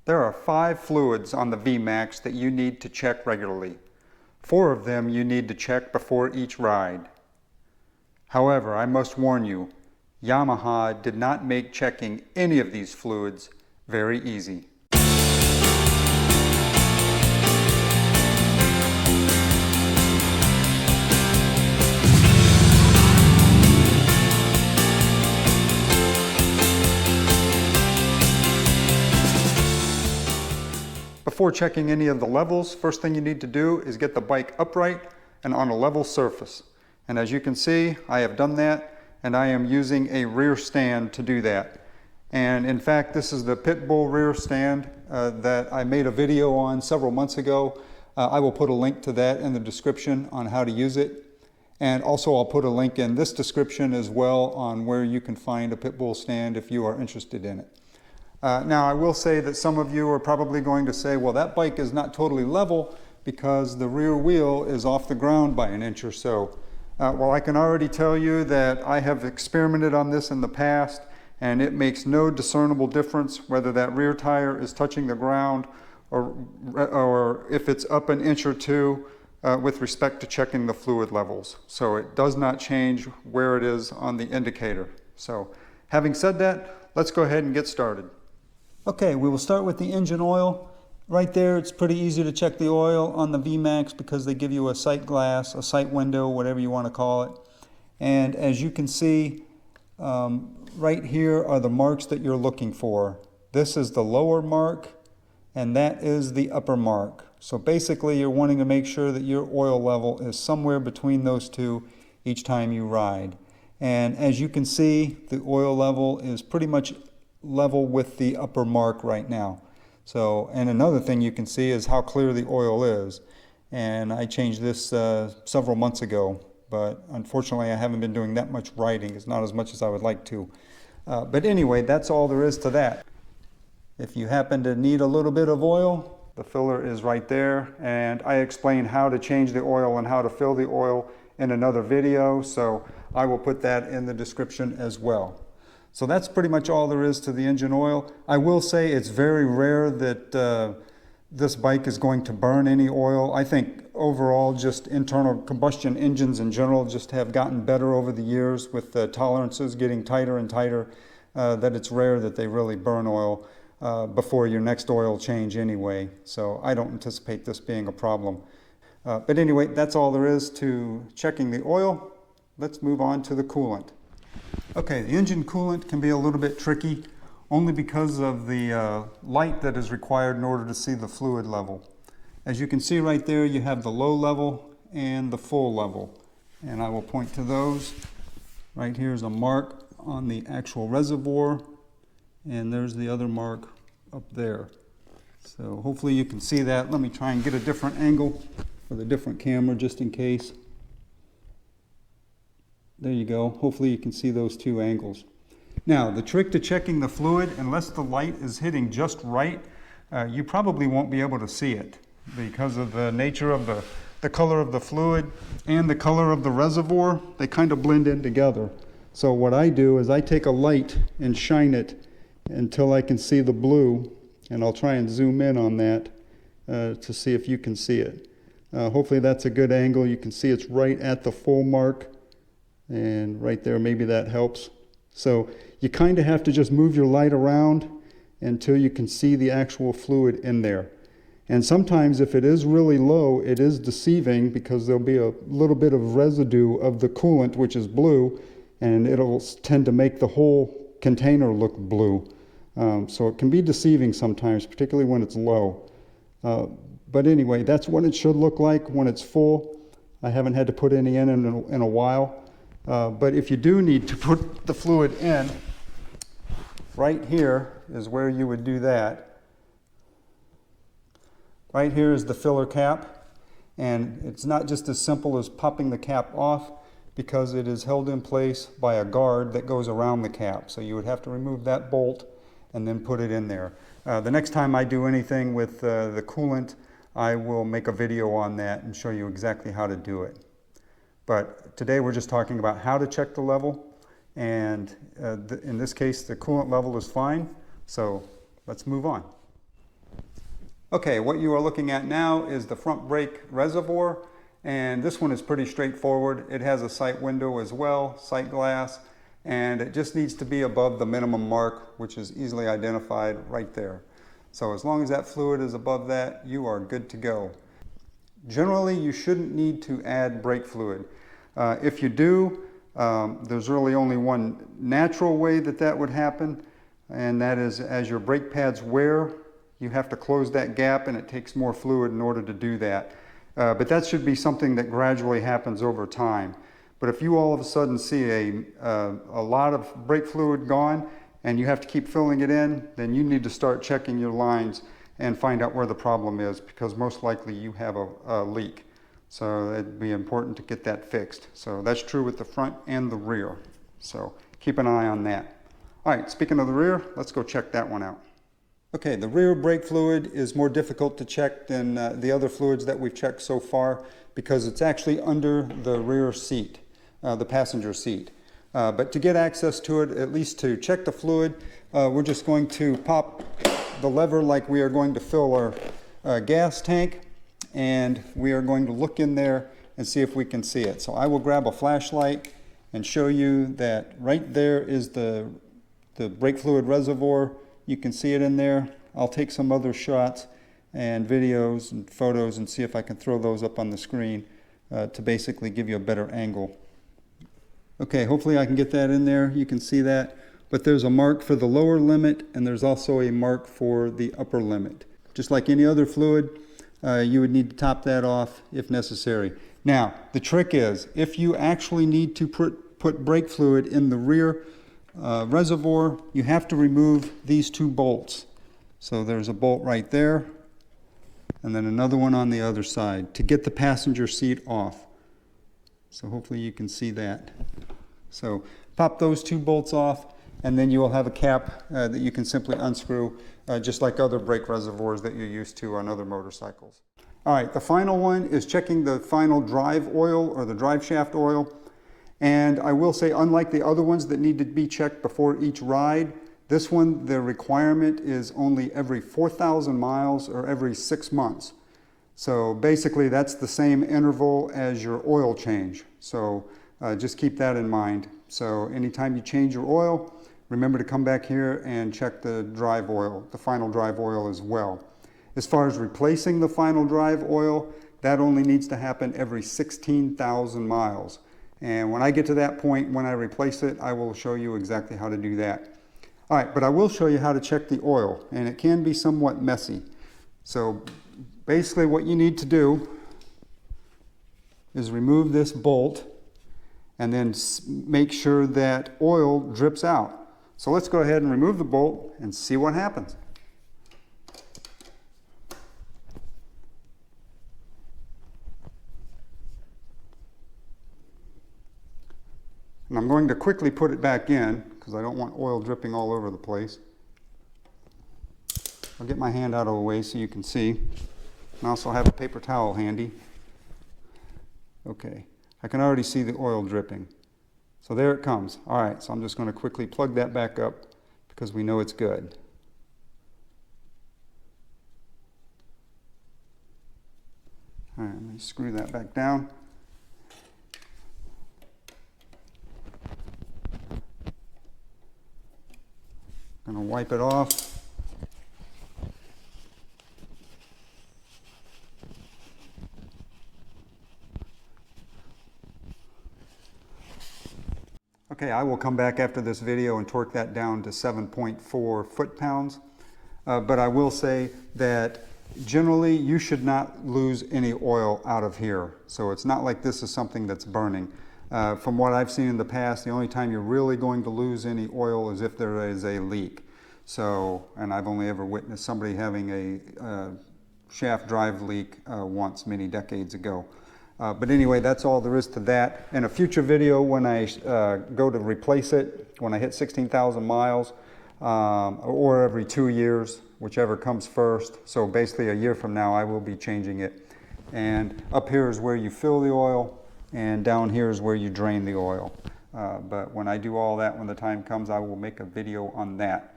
There are 5 fluids on the VMAX that you need to check regularly. 4 of them you need to check before each ride. However, I must warn you, Yamaha did not make checking any of these fluids very easy. Before checking any of the levels, first thing you need to do is get the bike upright and on a level surface. And as you can see, I have done that, and I am using a rear stand to do that. And in fact, this is the Pitbull rear stand that I made a video on several months ago. I will put a link to that in the description on how to use it. And also I'll put a link in this description as well on where you can find a Pitbull stand if you are interested in it. Now I will say that some of you are probably going to say, well, that bike is not totally level because the rear wheel is off the ground by an inch or so. Well, I can already tell you that I have experimented on this in the past, and it makes no discernible difference whether that rear tire is touching the ground or if it's up an inch or two with respect to checking the fluid levels. So it does not change where it is on the indicator. So having said that, let's go ahead and get started. Okay, we will start with the engine oil. Right there, it's pretty easy to check the oil on the VMAX because they give you a sight glass, a sight window, whatever you want to call it. And as you can see, right here are the marks that you're looking for. This is the lower mark, and that is the upper mark. So basically, you're wanting to make sure that your oil level is somewhere between those two each time you ride. And as you can see, the oil level is pretty much level with the upper mark right now. So, and another thing you can see is how clear the oil is. And I changed this several months ago, but unfortunately I haven't been doing that much riding. It's not as much as I would like to. But anyway, that's all there is to that. If you happen to need a little bit of oil, the filler is right there. And I explain how to change the oil and how to fill the oil in another video. So I will put that in the description as well. So that's pretty much all there is to the engine oil. I will say it's very rare that this bike is going to burn any oil. I think overall just internal combustion engines in general just have gotten better over the years with the tolerances getting tighter and tighter, that it's rare that they really burn oil before your next oil change anyway. So I don't anticipate this being a problem. But anyway, that's all there is to checking the oil. Let's move on to the coolant. Okay, the engine coolant can be a little bit tricky only because of the light that is required in order to see the fluid level. As you can see right there, you have the low level and the full level. And I will point to those. Right here is a mark on the actual reservoir, and there's the other mark up there. So hopefully you can see that. Let me try and get a different angle with a different camera just in case. There you go. Hopefully you can see those two angles. Now, the trick to checking the fluid, unless the light is hitting just right, you probably won't be able to see it because of the nature of the color of the fluid and the color of the reservoir. They kind of blend in together. So what I do is I take a light and shine it until I can see the blue, and I'll try and zoom in on that to see if you can see it. Hopefully that's a good angle. You can see it's right at the full mark. And right there, maybe that helps. So you kind of have to just move your light around until you can see the actual fluid in there. And sometimes if it is really low, it is deceiving because there'll be a little bit of residue of the coolant, which is blue, and it'll tend to make the whole container look blue. So it can be deceiving sometimes, particularly when it's low. But anyway, that's what it should look like when it's full. I haven't had to put any in a while. But if you do need to put the fluid in, right here is where you would do that. Right here is the filler cap, and it's not just as simple as popping the cap off because it is held in place by a guard that goes around the cap. So you would have to remove that bolt and then put it in there. The next time I do anything with the coolant, I will make a video on that and show you exactly how to do it. But today we're just talking about how to check the level, and in this case the coolant level is fine, so let's move on. Okay, what you are looking at now is the front brake reservoir, and this one is pretty straightforward. It has a sight window as well, sight glass, and it just needs to be above the minimum mark, which is easily identified right there. So as long as that fluid is above that, you are good to go. Generally, you shouldn't need to add brake fluid. If you do, there's really only one natural way that that would happen, and that is as your brake pads wear, you have to close that gap, and it takes more fluid in order to do that. But that should be something that gradually happens over time. But if you all of a sudden see a lot of brake fluid gone and you have to keep filling it in, then you need to start checking your lines and find out where the problem is, because most likely you have a leak. So it'd be important to get that fixed. So that's true with the front and the rear. So keep an eye on that. All right, speaking of the rear, let's go check that one out. Okay, the rear brake fluid is more difficult to check than the other fluids that we've checked so far, because it's actually under the rear seat, the passenger seat. But to get access to it, at least to check the fluid, we're just going to pop the lever like we are going to fill our gas tank, and we are going to look in there and see if we can see it. So I will grab a flashlight and show you that right there is the brake fluid reservoir. You can see it in there. I'll take some other shots and videos and photos and see if I can throw those up on the screen to basically give you a better angle. Okay, hopefully I can get that in there. You can see that. But there's a mark for the lower limit, and there's also a mark for the upper limit. Just like any other fluid, you would need to top that off if necessary. Now, the trick is, if you actually need to put brake fluid in the rear reservoir, you have to remove these two bolts. So there's a bolt right there, and then another one on the other side to get the passenger seat off. So hopefully you can see that. So pop those two bolts off, and then you will have a cap that you can simply unscrew, just like other brake reservoirs that you're used to on other motorcycles. All right, the final one is checking the final drive oil or the drive shaft oil. And I will say, unlike the other ones that need to be checked before each ride, this one, the requirement is only every 4,000 miles or every 6 months. So basically that's the same interval as your oil change. So just keep that in mind. So anytime you change your oil, remember to come back here and check the drive oil, the final drive oil as well. As far as replacing the final drive oil, that only needs to happen every 16,000 miles. And when I get to that point, when I replace it, I will show you exactly how to do that. All right, but I will show you how to check the oil, and it can be somewhat messy. So basically what you need to do is remove this bolt and then make sure that oil drips out. So let's go ahead and remove the bolt and see what happens. And I'm going to quickly put it back in because I don't want oil dripping all over the place. I'll get my hand out of the way so you can see. And I also have a paper towel handy. Okay, I can already see the oil dripping. So there it comes. All right, so I'm just going to quickly plug that back up because we know it's good. All right, let me screw that back down. I'm going to wipe it off. Okay, I will come back after this video and torque that down to 7.4 foot-pounds. But I will say that generally you should not lose any oil out of here. So it's not like this is something that's burning. From what I've seen in the past, the only time you're really going to lose any oil is if there is a leak. So, and I've only ever witnessed somebody having a shaft drive leak once, many decades ago. But anyway, that's all there is to that. In a future video, when I go to replace it, when I hit 16,000 miles, or every 2 years, whichever comes first. So basically a year from now, I will be changing it. And up here is where you fill the oil, and down here is where you drain the oil. But when I do all that, when the time comes, I will make a video on that.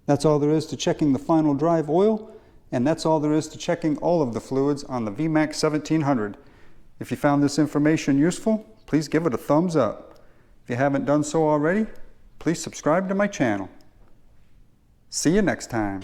That's all there is to checking the final drive oil. And that's all there is to checking all of the fluids on the VMAX 1700. If you found this information useful, please give it a thumbs up. If you haven't done so already, please subscribe to my channel. See you next time.